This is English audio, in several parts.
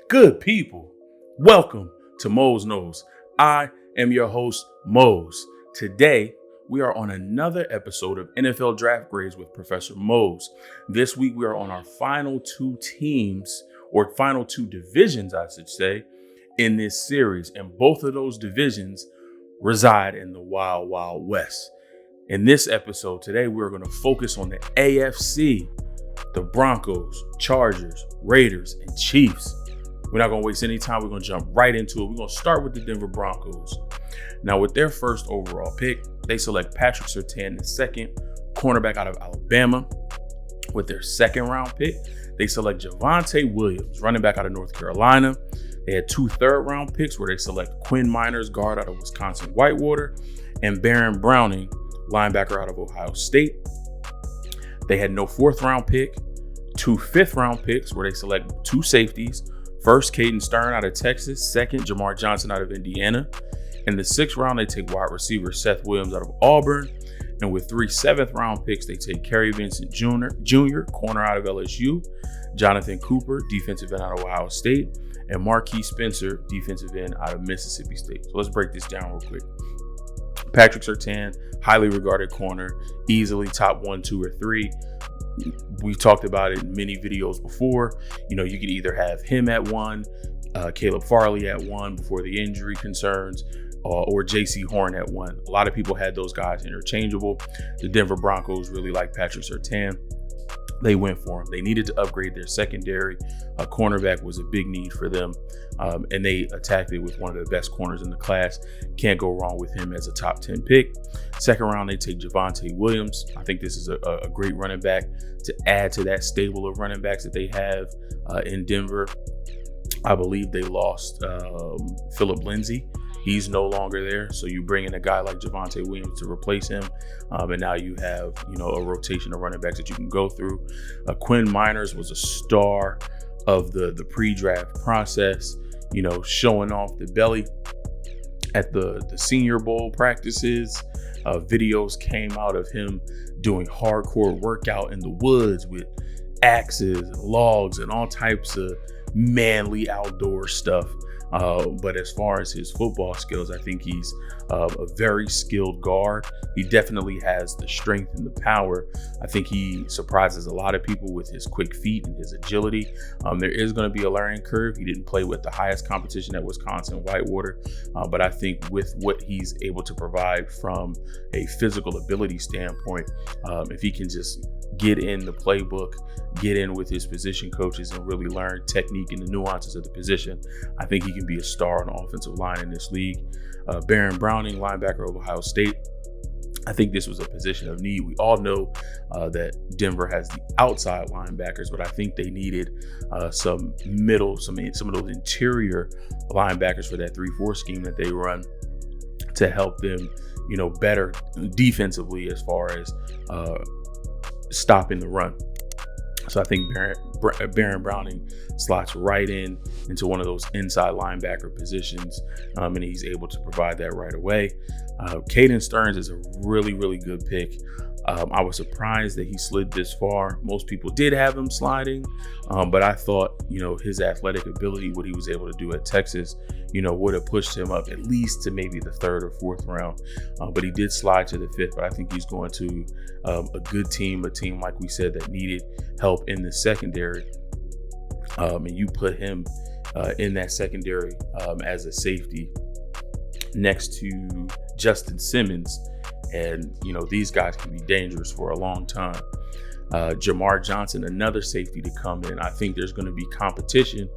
Good people, welcome to Mose Knows. I am your host, Mose. Today, we are on another episode of NFL Draft Grades with Professor Mose. This week, we are on our final two teams, or final two divisions, I should say, in this series. And both of those divisions reside in the Wild, Wild West. In this episode today, we're going to focus on the AFC, the Broncos, Chargers, Raiders, and Chiefs. We're not going to waste any time. We're going to jump right into it. We're going to start with the Denver Broncos. Now, with their first overall pick, they select Patrick Surtain II, cornerback out of Alabama. With their second round pick, they select Javonte Williams, running back out of North Carolina. They had two third-round picks where they select Quinn Miners, guard out of Wisconsin Whitewater, and Baron Browning, linebacker out of Ohio State. They had no fourth-round pick, two fifth-round picks where they select two safeties. First, Caden Stern out of Texas. Second, Jamar Johnson out of Indiana. In the sixth round, they take wide receiver Seth Williams out of Auburn. And with three seventh-round picks, they take Kerry Vincent Jr., corner out of LSU, Jonathan Cooper, defensive end out of Ohio State, and Marquis Spencer, defensive end out of Mississippi State. So let's break this down real quick. Patrick Surtain, highly regarded corner, easily top 1, 2, or 3. We've talked about it in many videos before. You know, you could either have him at 1, Caleb Farley at 1 before the injury concerns, or J.C. Horn at 1. A lot of people had those guys interchangeable. The Denver Broncos really like Patrick Surtain. They went for him. They needed to upgrade their secondary. A cornerback was a big need for them, and they attacked it with one of the best corners in the class. Can't go wrong with him as a top 10 pick. Second round, they take Javonte Williams. I think this is a great running back to add to that stable of running backs that they have in Denver. I believe they lost Phillip Lindsay. He's no longer there, so you bring in a guy like Javonte Williams to replace him, and now you have, a rotation of running backs that you can go through. Quinn Miners was a star of the pre-draft process, showing off the belly at the Senior Bowl practices. Videos came out of him doing hardcore workout in the woods with axes and logs and all types of manly outdoor stuff. But as far as his football skills, I think he's a very skilled guard. He definitely has the strength and the power. I think he surprises a lot of people with his quick feet and his agility. There is going to be a learning curve. He didn't play with the highest competition at Wisconsin Whitewater, but I think with what he's able to provide from a physical ability standpoint, if he can just get in the playbook, get in with his position coaches, and really learn technique and the nuances of the position, I think he can be a star on the offensive line in this league. Baron Browning, linebacker of Ohio State. I think this was a position of need. We all know that Denver has the outside linebackers, but I think they needed some of those interior linebackers for that 3-4 scheme that they run to help them, better defensively as far as stopping the run. So I think Baron Browning slots right into one of those inside linebacker positions, and he's able to provide that right away. Caden Stearns is a really, really good pick. I was surprised that he slid this far. Most people did have him sliding, but I thought, his athletic ability, what he was able to do at Texas, would have pushed him up at least to maybe the third or fourth round. But he did slide to the fifth. But I think he's going to a good team, a team, like we said, that needed help in the secondary. And you put him in that secondary as a safety next to Justin Simmons. And, these guys can be dangerous for a long time. Jamar Johnson, another safety to come in. I think there's going to be competition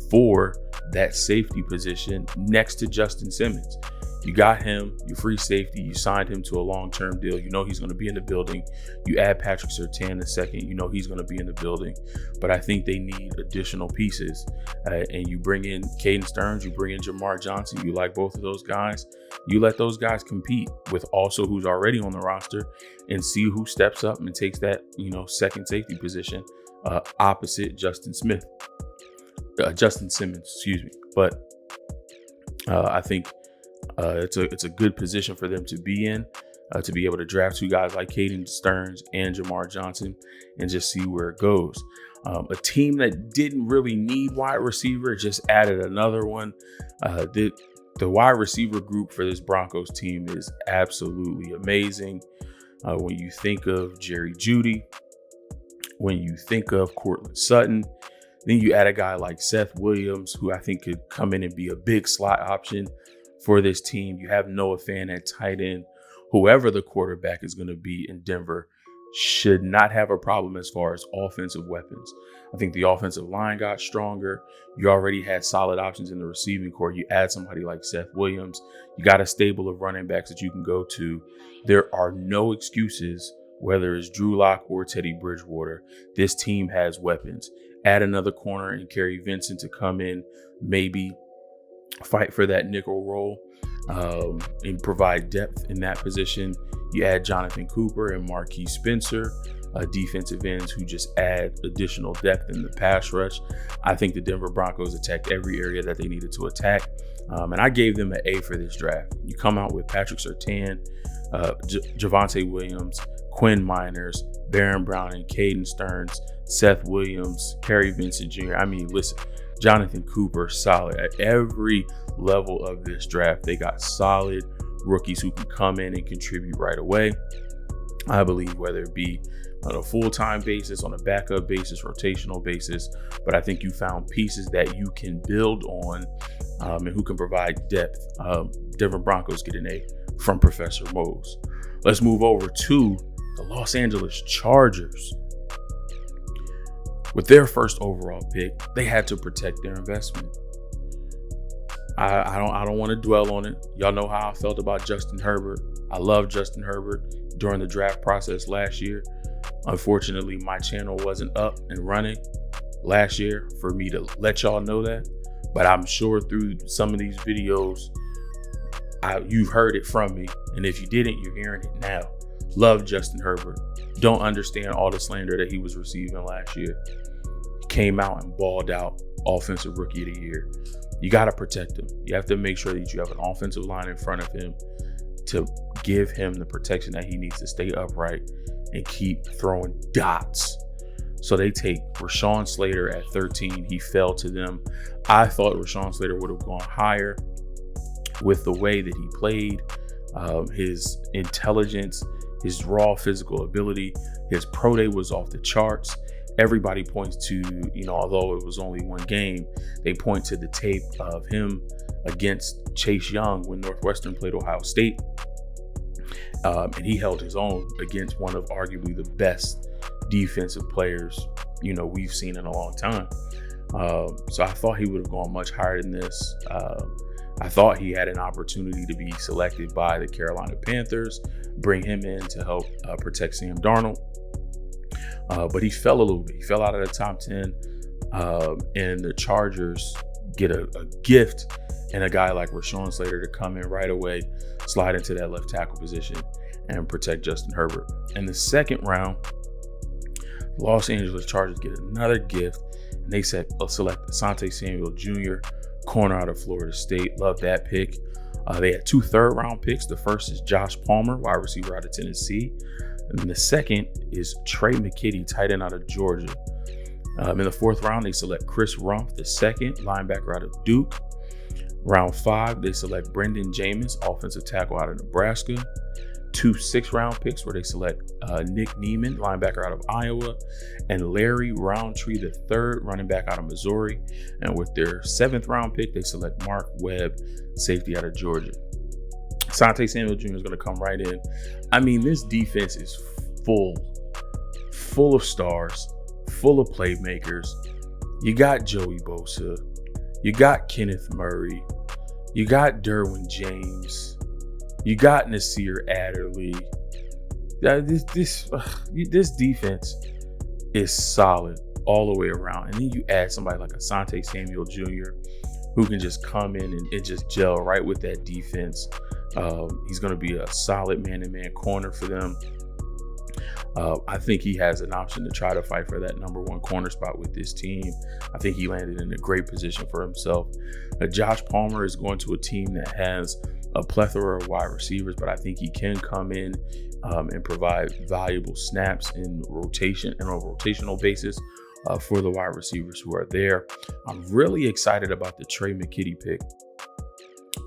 for that safety position next to Justin Simmons. You got him, you free safety, you signed him to a long-term deal. He's going to be in the building. You add Patrick Surtain II, he's going to be in the building. But I think they need additional pieces. And you bring in Caden Stearns, you bring in Jamar Johnson. You like both of those guys. You let those guys compete with also who's already on the roster and see who steps up and takes that, second safety position opposite Justin Simmons, excuse me. But I think it's a good position for them to be in. to be able to draft two guys like Caden Stearns and Jamar Johnson and just see where it goes. A team that didn't really need wide receiver just added another one. The wide receiver group for this Broncos team is absolutely amazing. When you think of Jerry Jeudy, when you think of Courtland Sutton, then you add a guy like Seth Williams, who I think could come in and be a big slot option for this team. You have Noah Fant at tight end. Whoever the quarterback is going to be in Denver should not have a problem as far as offensive weapons. I think the offensive line got stronger. You already had solid options in the receiving core. You add somebody like Seth Williams. You got a stable of running backs that you can go to. There are no excuses, whether it's Drew Lock or Teddy Bridgewater. This team has weapons. Add another corner and Kerry Vincent to come in, maybe fight for that nickel role and provide depth in that position. You add Jonathan Cooper and Marquise Spencer, defensive ends who just add additional depth in the pass rush. I think the Denver Broncos attacked every area that they needed to attack. And I gave them an A for this draft. You come out with Patrick Surtain, Javonte Williams, Quinn Miners, Baron Brown, and Caden Stearns, Seth Williams, Kerry Vincent Jr. I mean, listen, Jonathan Cooper, solid. At every level of this draft, they got solid rookies who can come in and contribute right away. I believe whether it be on a full-time basis, on a backup basis, rotational basis, but I think you found pieces that you can build on and who can provide depth. Denver Broncos get an A from Professor Mose. Let's move over to the Los Angeles Chargers. With their first overall pick, they had to protect their investment. I don't want to dwell on it. Y'all know how I felt about Justin Herbert. I love Justin Herbert during the draft process last year. Unfortunately, my channel wasn't up and running last year for me to let y'all know that. But I'm sure through some of these videos, you've heard it from me. And if you didn't, you're hearing it now. Love Justin Herbert. Don't understand all the slander that he was receiving last year. He came out and balled out Offensive Rookie of the Year. You got to protect him. You have to make sure that you have an offensive line in front of him to give him the protection that he needs to stay upright and keep throwing dots. So they take Rashawn Slater at 13. He fell to them. I thought Rashawn Slater would have gone higher with the way that he played, his intelligence, his raw physical ability. His pro day was off the charts. Everybody points to, although it was only one game, they point to the tape of him against Chase Young when Northwestern played Ohio State. And he held his own against one of arguably the best defensive players, we've seen in a long time. So I thought he would have gone much higher than this. I thought he had an opportunity to be selected by the Carolina Panthers, bring him in to help protect Sam Darnold. But he fell a little bit. He fell out of the top 10. And the Chargers get a gift and a guy like Rashawn Slater to come in right away, slide into that left tackle position, and protect Justin Herbert. In the second round, the Los Angeles Chargers get another gift, and they select Asante Samuel Jr., corner out of Florida State. Love that pick. They had 2 third-round picks. The first is Josh Palmer, wide receiver out of Tennessee. And the second is Trey McKitty, tight end out of Georgia. In the 4th round, they select Chris Rumph, the second, linebacker out of Duke. Round 5, they select Brendan Jameis, offensive tackle out of Nebraska. 2 6th-round picks where they select Nick Neiman, linebacker out of Iowa, and Larry Roundtree, the 3rd, running back out of Missouri. And with their 7th-round pick, they select Mark Webb, safety out of Georgia. Asante Samuel Jr. is going to come right in. I mean, this defense is full of stars, full of playmakers. You got Joey Bosa. You got Kenneth Murray. You got Derwin James. You got Nasir Adderley. This defense is solid all the way around. And then you add somebody like Asante Samuel Jr., who can just come in and just gel right with that defense. He's going to be a solid man-to-man corner for them. I think he has an option to try to fight for that number 1 corner spot with this team. I think he landed in a great position for himself. Josh Palmer is going to a team that has a plethora of wide receivers, but I think he can come in and provide valuable snaps in rotation and on a rotational basis for the wide receivers who are there. I'm really excited about the Trey McKitty pick.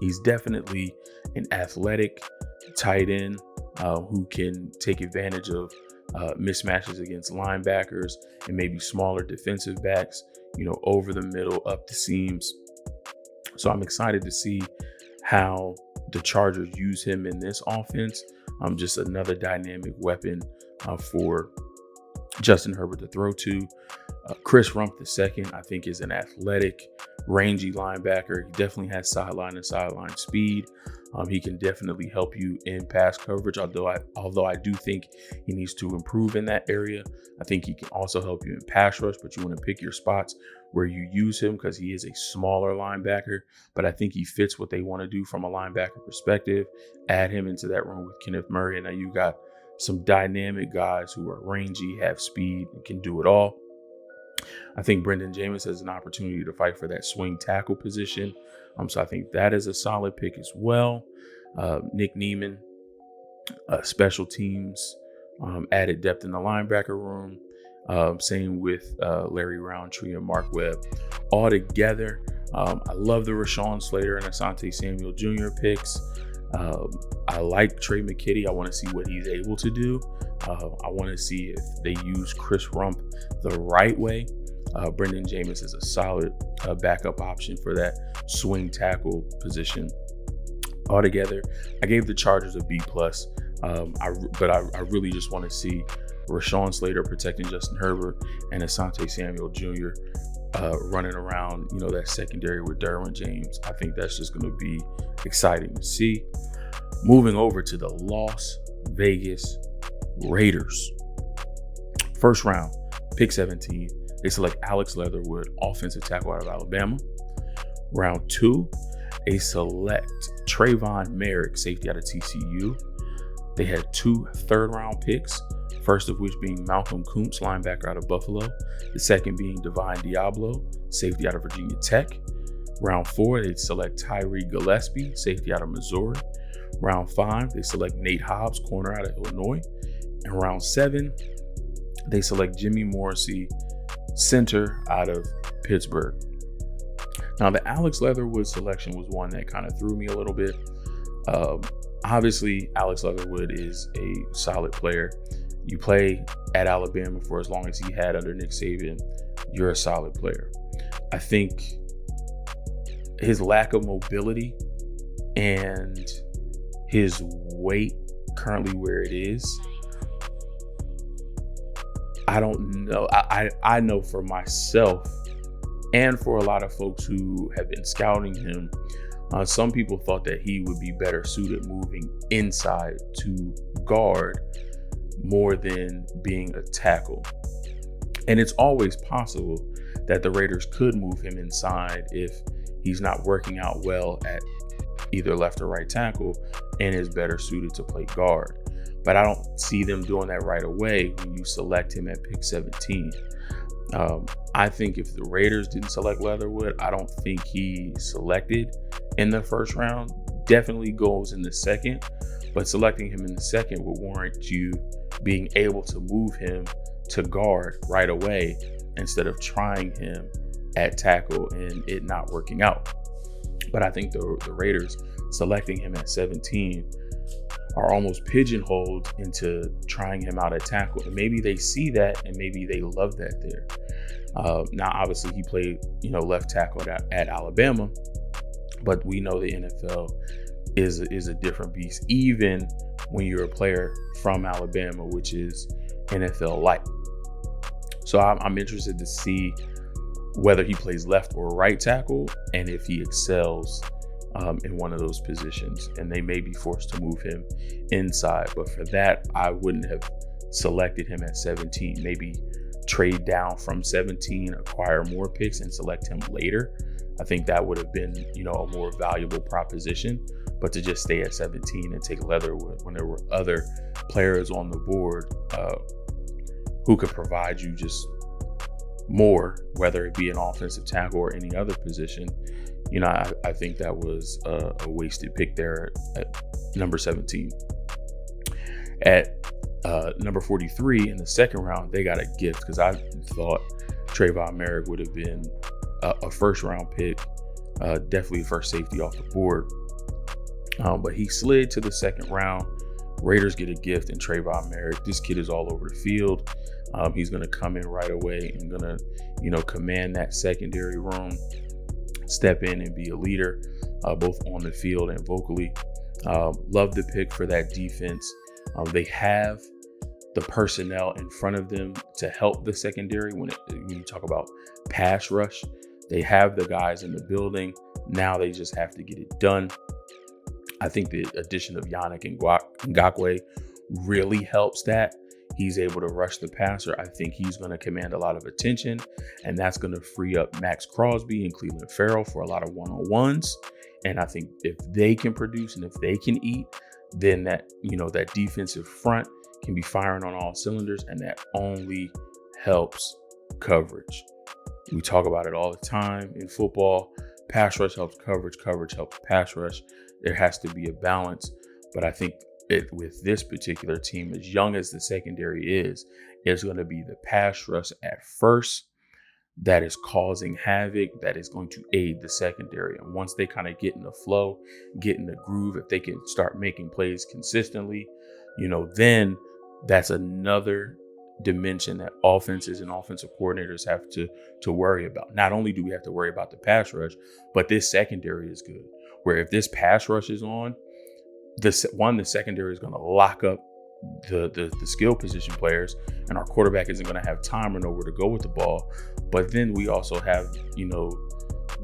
He's definitely an athletic tight end who can take advantage of mismatches against linebackers and maybe smaller defensive backs, over the middle, up the seams. So I'm excited to see how the Chargers use him in this offense. Just another dynamic weapon for Justin Herbert to throw to. Chris Rump II, I think, is an athletic, rangy linebacker. He definitely has sideline to sideline speed. He can definitely help you in pass coverage, although I do think he needs to improve in that area. I think he can also help you in pass rush, but you want to pick your spots where you use him because he is a smaller linebacker, but I think he fits what they want to do from a linebacker perspective. Add him into that room with Kenneth Murray, and now you got some dynamic guys who are rangy, have speed, and can do it all. I think Brendan James has an opportunity to fight for that swing tackle position. So I think that is a solid pick as well. Nick Neiman, special teams, added depth in the linebacker room. Same with Larry Roundtree and Mark Webb. All together, I love the Rashawn Slater and Asante Samuel Jr. picks. I like Trey McKitty. I want to see what he's able to do. I want to see if they use Chris Rump the right way. Brendan James is a solid backup option for that swing tackle position. Altogether, I gave the Chargers a B+. But I really just want to see Rashawn Slater protecting Justin Herbert and Asante Samuel Jr. Running around, that secondary with Derwin James. I think that's just going to be exciting to see. Moving over to the Las Vegas Raiders. First round, pick 17. They select Alex Leatherwood, offensive tackle out of Alabama. Round 2, they select Trayvon Merrick, safety out of TCU. They had 2 third-round picks, first of which being Malcolm Kuntz, linebacker out of Buffalo. The second being Divine Diablo, safety out of Virginia Tech. Round 4, they select Tyree Gillespie, safety out of Missouri. Round 5, they select Nate Hobbs, corner out of Illinois. And round 7, they select Jimmy Morrissey, center out of Pittsburgh. Now, the Alex Leatherwood selection was one that kind of threw me a little bit. Obviously, Alex Leatherwood is a solid player. You play at Alabama for as long as he had under Nick Saban, you're a solid player. I think his lack of mobility and his weight currently where it is, I don't know. I know for myself and for a lot of folks who have been scouting him, some people thought that he would be better suited moving inside to guard more than being a tackle. And it's always possible that the Raiders could move him inside if he's not working out well at either left or right tackle and is better suited to play guard. But I don't see them doing that right away when you select him at pick 17. I think if the Raiders didn't select Leatherwood, I don't think he selected in the first round. Definitely goes in the second, but selecting him in the second would warrant you being able to move him to guard right away instead of trying him at tackle and it not working out. But I think the Raiders selecting him at 17 are almost pigeonholed into trying him out at tackle. And maybe they see that and maybe they love that there. Now, obviously, he played, left tackle at Alabama, but we know the NFL is a different beast, even when you're a player from Alabama, which is NFL light. So I'm interested to see whether he plays left or right tackle and if he excels in one of those positions, and they may be forced to move him inside. But for that, I wouldn't have selected him at 17. Maybe trade down from 17, acquire more picks, and select him later. I think that would have been, a more valuable proposition. But to just stay at 17 and take Leatherwood when there were other players on the board who could provide you just more, whether it be an offensive tackle or any other position, I think that was a wasted pick there at number 17. At number 43 in the second round, they got a gift because I thought Trayvon Merrick would have been a first round pick, definitely first safety off the board. But he slid to the second round. Raiders get a gift in Trayvon Merrick. This kid is all over the field. He's going to come in right away and going to, command that secondary room, step in and be a leader, both on the field and vocally. Love the pick for that defense. They have the personnel in front of them to help the secondary when you talk about pass rush. They have the guys in the building. Now they just have to get it done. I think the addition of Yannick Ngakoue really helps that. He's able to rush the passer. I think he's going to command a lot of attention, and that's going to free up Max Crosby and Cleveland Farrell for a lot of one-on-ones. And I think if they can produce and if they can eat, then that defensive front can be firing on all cylinders, and that only helps coverage. We talk about it all the time in football. Pass rush helps coverage. Coverage helps pass rush. There has to be a balance. But I think with this particular team, as young as the secondary is, it's going to be the pass rush at first that is causing havoc, that is going to aid the secondary. And once they kind of get in the flow, get in the groove, if they can start making plays consistently, then that's another dimension that offenses and offensive coordinators have to worry about. Not only do we have to worry about the pass rush, but this secondary is good. Where if this pass rush is on, the secondary is going to lock up the skill position players, and our quarterback isn't going to have time or nowhere to go with the ball. But then we also have,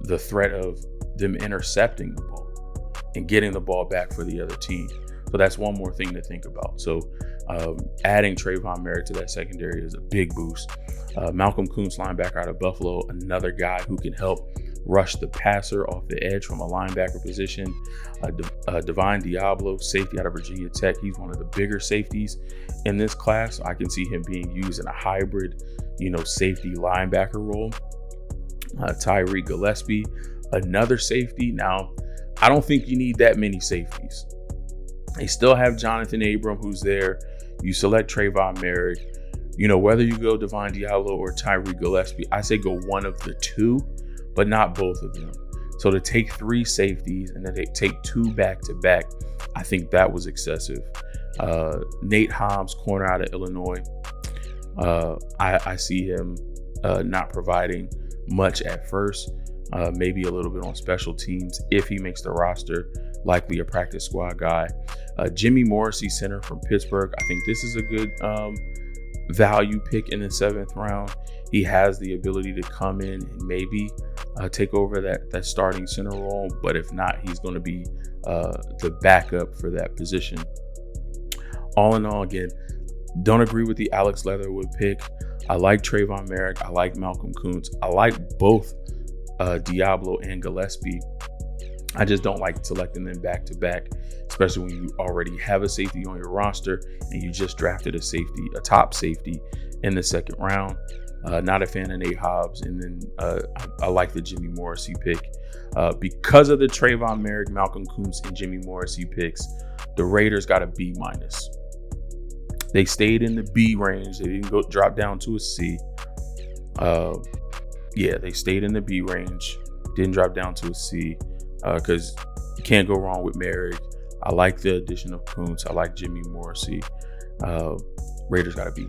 the threat of them intercepting the ball and getting the ball back for the other team. So that's one more thing to think about. So adding Trayvon Merrick to that secondary is a big boost. Malcolm Kuntz, linebacker out of Buffalo, another guy who can help rush the passer off the edge from a linebacker position. Divine Diablo, safety out of Virginia Tech. He's one of the bigger safeties in this class. I can see him being used in a hybrid, safety linebacker role. Tyreek Gillespie, another safety. Now, I don't think you need that many safeties. They still have Jonathan Abram, who's there. You select Trayvon Merrick. Whether you go Divine Diablo or Tyreek Gillespie, I say go one of the two, but not both of them. So to take 3 safeties and then they take 2 back-to-back, I think that was excessive. Nate Hobbs, corner out of Illinois. I see him not providing much at first, maybe a little bit on special teams if he makes the roster, likely a practice squad guy. Jimmy Morrissey, center from Pittsburgh. I think this is a good value pick in the 7th round. He has the ability to come in and maybe take over that starting center role, but if not, he's going to be the backup for that position. All in all, again, don't agree with the Alex Leatherwood pick. I like Trayvon Merrick. I like Malcolm Kuntz. I like both Diablo and Gillespie. I just don't like selecting them back to back, especially when you already have a safety on your roster and you just drafted a top safety in the 2nd round. Not a fan of Nate Hobbs. And then I like the Jimmy Morrissey pick. Because of the Trayvon Merrick, Malcolm Kuntz, and Jimmy Morrissey picks, the Raiders got a B-. They stayed in the B range. They didn't drop down to a C. They stayed in the B range. Didn't drop down to a C because you can't go wrong with Merrick. I like the addition of Kuntz. I like Jimmy Morrissey. Raiders got a B-.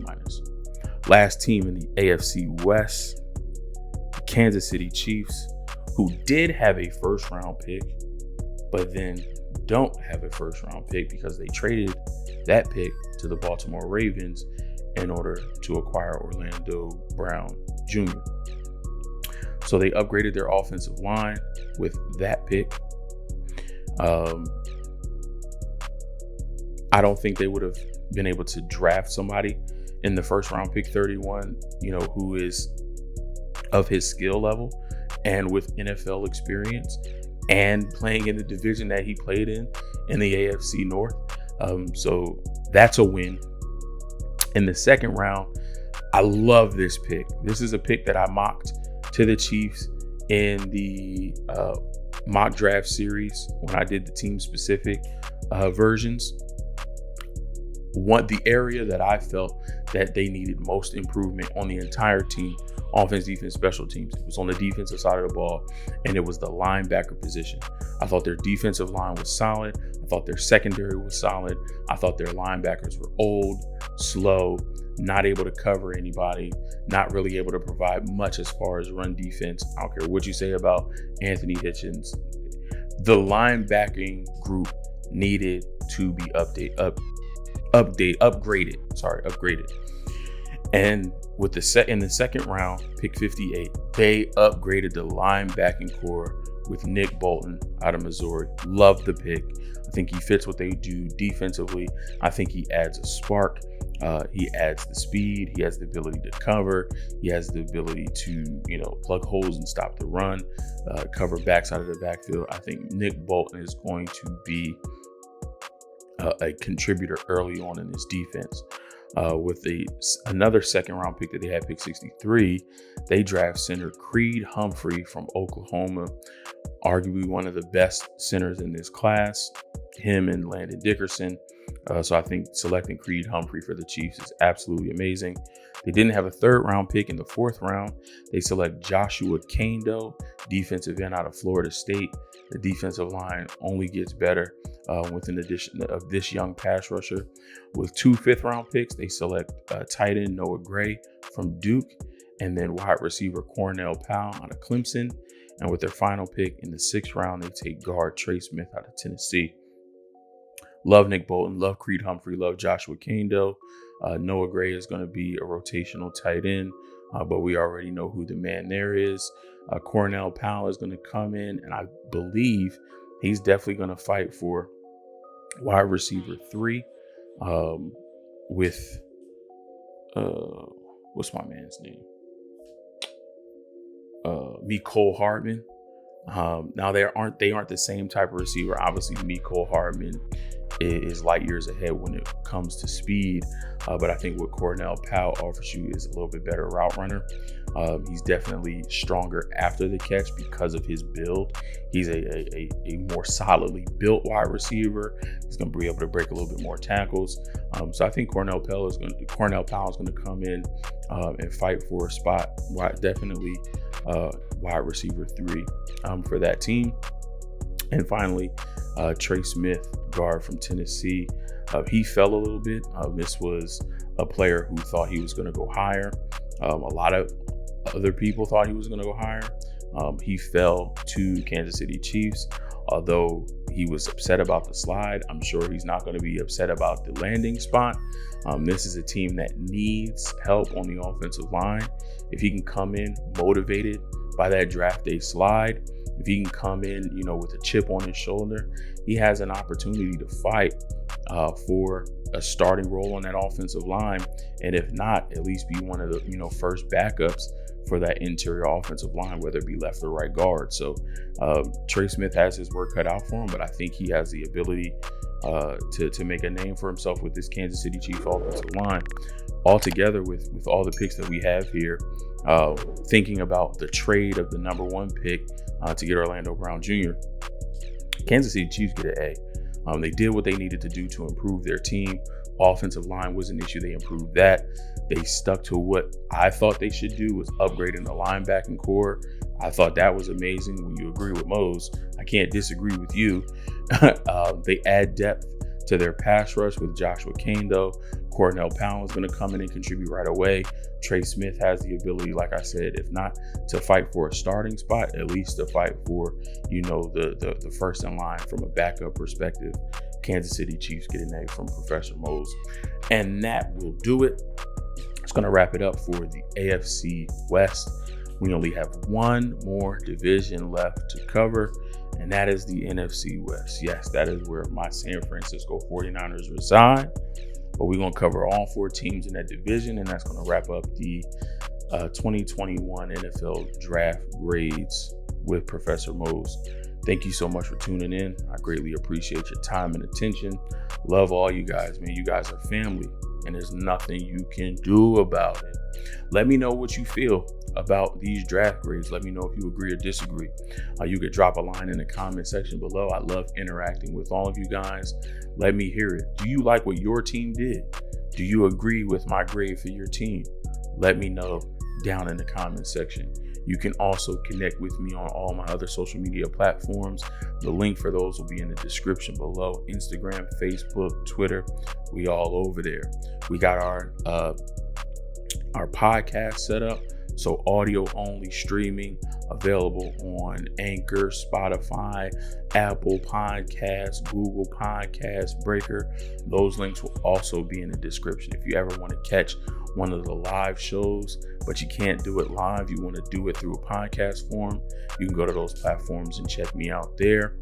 Last team in the AFC West, the Kansas City Chiefs, who did have a 1st round pick, but then don't have a 1st round pick because they traded that pick to the Baltimore Ravens in order to acquire Orlando Brown Jr. So they upgraded their offensive line with that pick. I don't think they would have been able to draft somebody in the 1st round pick 31, who is of his skill level and with NFL experience and playing in the division that he played in the AFC North. So that's a win. In the 2nd round, I love this pick. This is a pick that I mocked to the Chiefs in the mock draft series, when I did the team specific versions, the area that I felt that they needed most improvement on the entire team, offense, defense, special teams, it was on the defensive side of the ball, and it was the linebacker position. I thought their defensive line was solid. I thought their secondary was solid. I thought their linebackers were old, slow, not able to cover anybody, not really able to provide much as far as run defense. I don't care what you say about Anthony Hitchens. The linebacking group needed to be upgraded. And with in the second round, pick 58, they upgraded the linebacking core with Nick Bolton out of Missouri. Love the pick. I think he fits what they do defensively. I think he adds a spark. He adds the speed. He has the ability to cover. He has the ability to, plug holes and stop the run, cover backside of the backfield. I think Nick Bolton is going to be a contributor early on in this defense. With another second round pick that they had, pick 63, they draft center Creed Humphrey from Oklahoma, arguably one of the best centers in this class, him and Landon Dickerson. So I think selecting Creed Humphrey for the Chiefs is absolutely amazing. They didn't have a third round pick. In the fourth round, they select Joshua Kando, defensive end out of Florida State. The defensive line only gets better with an addition of this young pass rusher. With 2 fifth-round picks, they select tight end Noah Gray from Duke, and then wide receiver Cornell Powell out of Clemson. And with their final pick in the 6th round, they take guard Trey Smith out of Tennessee. Love Nick Bolton, love Creed Humphrey, love Joshua Kando. Noah Gray is going to be a rotational tight end, but we already know who the man there is. Cornell Powell is going to come in, and I believe he's definitely going to fight for wide receiver 3 with what's my man's name? Mecole Hardman. Now they aren't the same type of receiver. Obviously, Mecole Hardman is light years ahead when it comes to speed, but I think what Cornell Powell offers you is a little bit better route runner. He's definitely stronger after the catch because of his build. He's a more solidly built wide receiver. He's going to be able to break a little bit more tackles. So I think Cornell Powell is going to come in and fight for a spot. Definitely wide receiver 3 for that team. And finally, Trey Smith, guard from Tennessee. He fell a little bit. This was a player who thought he was going to go higher. A lot of other people thought he was going to go higher. He fell to Kansas City Chiefs. Although he was upset about the slide, I'm sure he's not going to be upset about the landing spot. This is a team that needs help on the offensive line. If he can come in motivated by that draft day slide, if he can come in, with a chip on his shoulder, he has an opportunity to fight for a starting role on that offensive line. And if not, at least be one of the, first backups for that interior offensive line, whether it be left or right guard. So Trey Smith has his work cut out for him, but I think he has the ability to make a name for himself with this Kansas City Chiefs offensive line. Altogether, with all the picks that we have here, thinking about the trade of the number 1 pick to get Orlando Brown Jr., Kansas City Chiefs get an A. They did what they needed to do to improve their team. Offensive line was an issue. They improved that. They stuck to what I thought they should do, was upgrading the linebacking core. I thought that was amazing. When you agree with Mose, I can't disagree with you. They add depth to their pass rush with Joshua Kando. Cornell Powell is going to come in and contribute right away. Trey Smith has the ability, like I said, if not to fight for a starting spot, at least to fight for, the first in line from a backup perspective. Kansas City Chiefs get an A from Professor Mose. And that will do it. It's going to wrap it up for the AFC West. We only have one more division left to cover, and that is the NFC West. Yes, that is where my San Francisco 49ers reside. But we're going to cover all 4 teams in that division, and that's going to wrap up the 2021 NFL Draft Grades with Professor Mose. Thank you so much for tuning in. I greatly appreciate your time and attention. Love all you guys, man. You guys are family, and there's nothing you can do about it. Let me know what you feel about these draft grades. Let me know if you agree or disagree. You could drop a line in the comment section below. I love interacting with all of you guys. Let me hear it. Do you like what your team did? Do you agree with my grade for your team? Let me know down in the comment section. You can also connect with me on all my other social media platforms. The link for those will be in the description below. Instagram, Facebook, Twitter, we all over there. We got our podcast set up. So audio only streaming available on Anchor, Spotify, Apple Podcasts, Google Podcasts, Breaker. Those links will also be in the description. If you ever want to catch one of the live shows, but you can't do it live, you want to do it through a podcast form, you can go to those platforms and check me out there.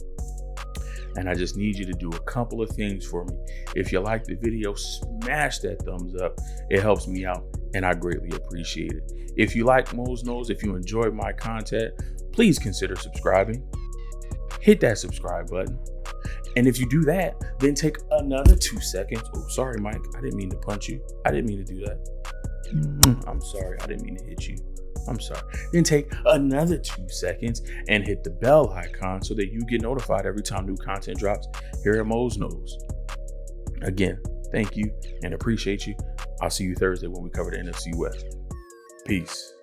And I just need you to do a couple of things for me. If you like the video, smash that thumbs up. It helps me out and I greatly appreciate it. If you like Mose Knows, if you enjoyed my content, please consider subscribing. Hit that subscribe button. And if you do that, then take another 2 seconds. Oh, sorry, Mike. I didn't mean to punch you. I didn't mean to do that. I'm sorry. I didn't mean to hit you. I'm sorry. Then take another 2 seconds and hit the bell icon so that you get notified every time new content drops here at Mose Knows. Again, thank you and appreciate you. I'll see you Thursday when we cover the NFC West. Peace.